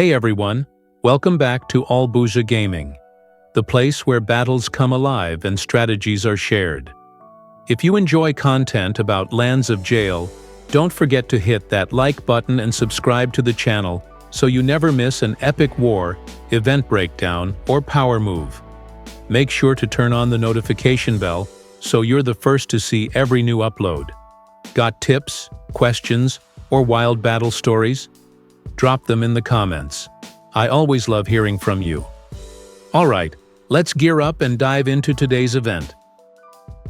Hey everyone, welcome back to AllbuzhaGaming, the place where battles come alive and strategies are shared. If you enjoy content about Lands of Jail, don't forget to hit that like button and subscribe to the channel so you never miss an epic war, event breakdown, or power move. Make sure to turn on the notification bell so you're the first to see every new upload. Got tips, questions, or wild battle stories? Drop them in the comments. I always love hearing from you. Alright, let's gear up and dive into today's event.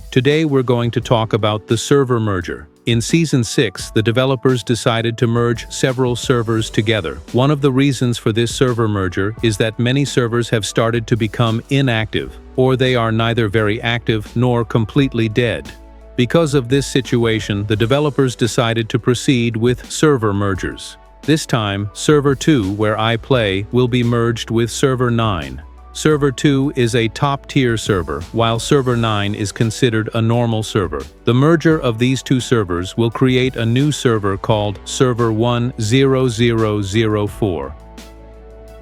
Today we're going to talk about the server merger. In Season 6, the developers decided to merge several servers together. One of the reasons for this server merger is that many servers have started to become inactive, or they are neither very active nor completely dead. Because of this situation, the developers decided to proceed with server mergers. This time, Server 2, where I play, will be merged with Server 9. Server 2 is a top-tier server, while Server 9 is considered a normal server. The merger of these two servers will create a new server called Server 10004.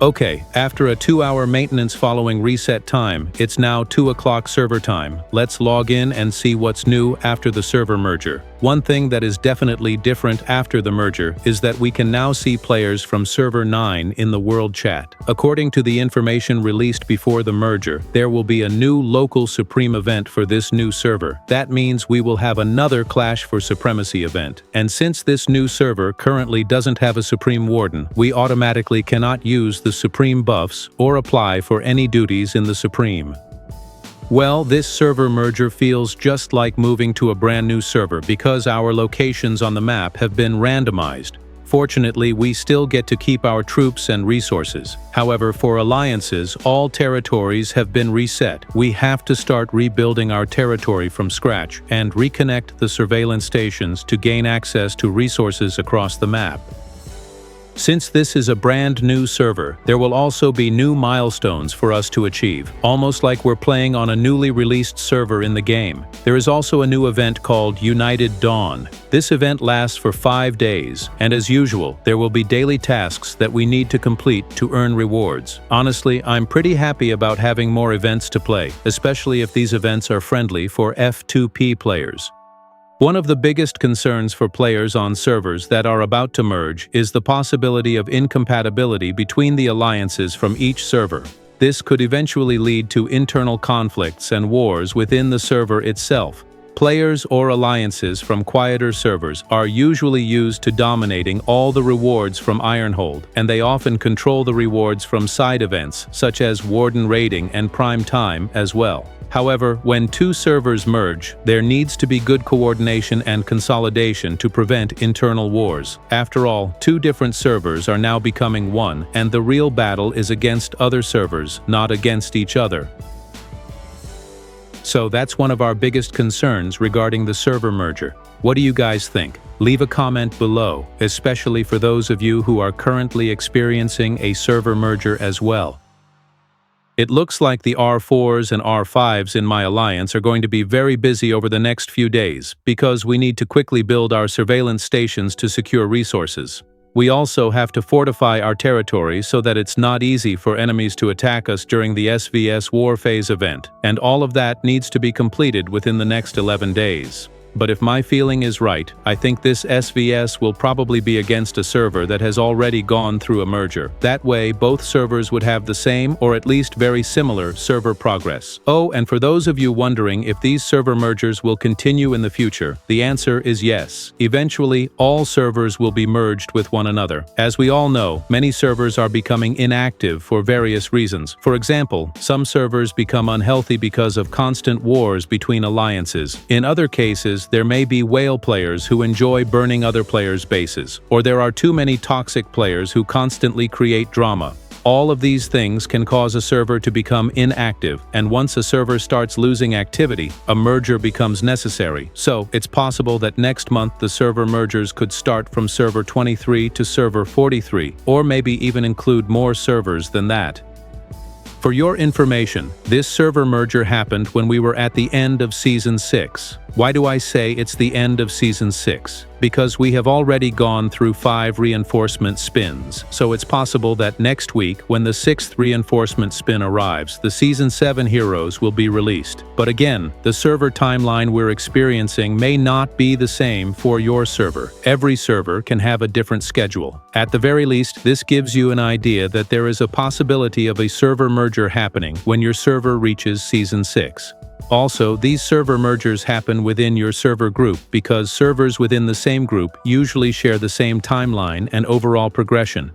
Okay, after a 2-hour maintenance following reset time, it's now 2 o'clock server time. Let's log in and see what's new after the server merger. One thing that is definitely different after the merger is that we can now see players from Server 9 in the world chat. According to the information released before the merger, there will be a new local Supreme event for this new server. That means we will have another Clash for Supremacy event. And since this new server currently doesn't have a Supreme Warden, we automatically cannot use the Supreme buffs or apply for any duties in the Supreme. Well, this server merger feels just like moving to a brand new server because our locations on the map have been randomized. Fortunately, we still get to keep our troops and resources. However, for alliances, all territories have been reset. We have to start rebuilding our territory from scratch and reconnect the surveillance stations to gain access to resources across the map. Since this is a brand new server, there will also be new milestones for us to achieve, almost like we're playing on a newly released server in the game. There is also a new event called United Dawn. This event lasts for 5 days, and as usual, there will be daily tasks that we need to complete to earn rewards. Honestly, I'm pretty happy about having more events to play, especially if these events are friendly for F2P players. One of the biggest concerns for players on servers that are about to merge is the possibility of incompatibility between the alliances from each server. This could eventually lead to internal conflicts and wars within the server itself. Players or alliances from quieter servers are usually used to dominating all the rewards from Ironhold, and they often control the rewards from side events such as Warden Raiding and Prime Time as well. However, when two servers merge, there needs to be good coordination and consolidation to prevent internal wars. After all, two different servers are now becoming one, and the real battle is against other servers, not against each other. So that's one of our biggest concerns regarding the server merger. What do you guys think? Leave a comment below, especially for those of you who are currently experiencing a server merger as well. It looks like the R4s and R5s in my alliance are going to be very busy over the next few days because we need to quickly build our surveillance stations to secure resources. We also have to fortify our territory so that it's not easy for enemies to attack us during the SVS War Phase event, and all of that needs to be completed within the next 11 days. But if my feeling is right, I think this SVS will probably be against a server that has already gone through a merger. That way, both servers would have the same or at least very similar server progress. Oh, and for those of you wondering if these server mergers will continue in the future, the answer is yes. Eventually, all servers will be merged with one another. As we all know, many servers are becoming inactive for various reasons. For example, some servers become unhealthy because of constant wars between alliances. In other cases, there may be whale players who enjoy burning other players' bases, or there are too many toxic players who constantly create drama. All of these things can cause a server to become inactive, and once a server starts losing activity, a merger becomes necessary. So, it's possible that next month the server mergers could start from server 23 to server 43, or maybe even include more servers than that. For your information, this server merger happened when we were at the end of Season 6. Why do I say it's the end of Season 6? Because we have already gone through 5 reinforcement spins, so it's possible that next week, when the 6th reinforcement spin arrives, the Season 7 heroes will be released. But again, the server timeline we're experiencing may not be the same for your server. Every server can have a different schedule. At the very least, this gives you an idea that there is a possibility of a server merger happening when your server reaches Season 6. Also, these server mergers happen within your server group because servers within the same group usually share the same timeline and overall progression.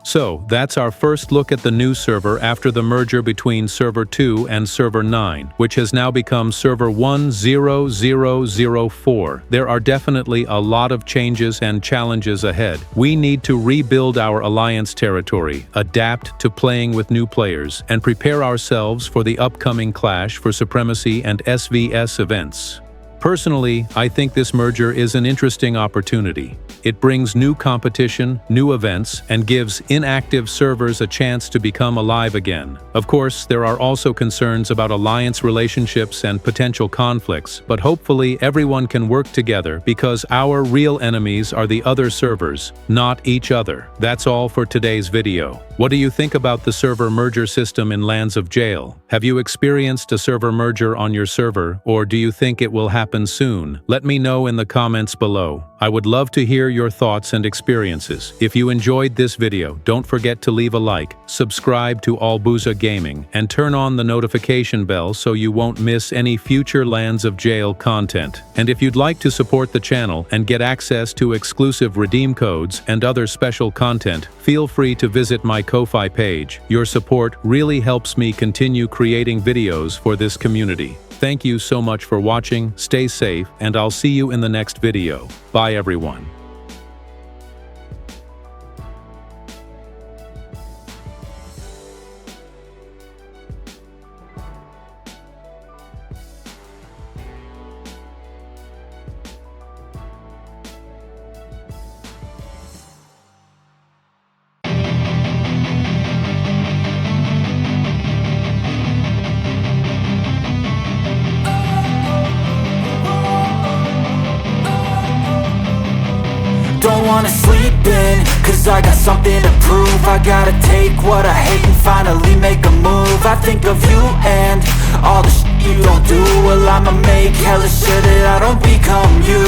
So, that's our first look at the new server after the merger between Server 2 and Server 9, which has now become Server 10004. There are definitely a lot of changes and challenges ahead. We need to rebuild our alliance territory, adapt to playing with new players, and prepare ourselves for the upcoming clash for Supremacy and SVS events. Personally, I think this merger is an interesting opportunity. It brings new competition, new events, and gives inactive servers a chance to become alive again. Of course, there are also concerns about alliance relationships and potential conflicts, but hopefully everyone can work together because our real enemies are the other servers, not each other. That's all for today's video. What do you think about the server merger system in Lands of Jail? Have you experienced a server merger on your server, or do you think it will happen soon? Let me know in the comments below. I would love to hear your thoughts and experiences. If you enjoyed this video, don't forget to leave a like, subscribe to AllbuzhaGaming, and turn on the notification bell so you won't miss any future Lands of Jail content. And if you'd like to support the channel and get access to exclusive redeem codes and other special content, feel free to visit my Ko-Fi page. Your support really helps me continue creating videos for this community. Thank you so much for watching, stay safe, and I'll see you in the next video. Bye everyone. Don't wanna sleep in, cause I got something to prove. I gotta take what I hate and finally make a move. I think of you and all the shit you don't do. Well, I'ma make hella sure that I don't become you.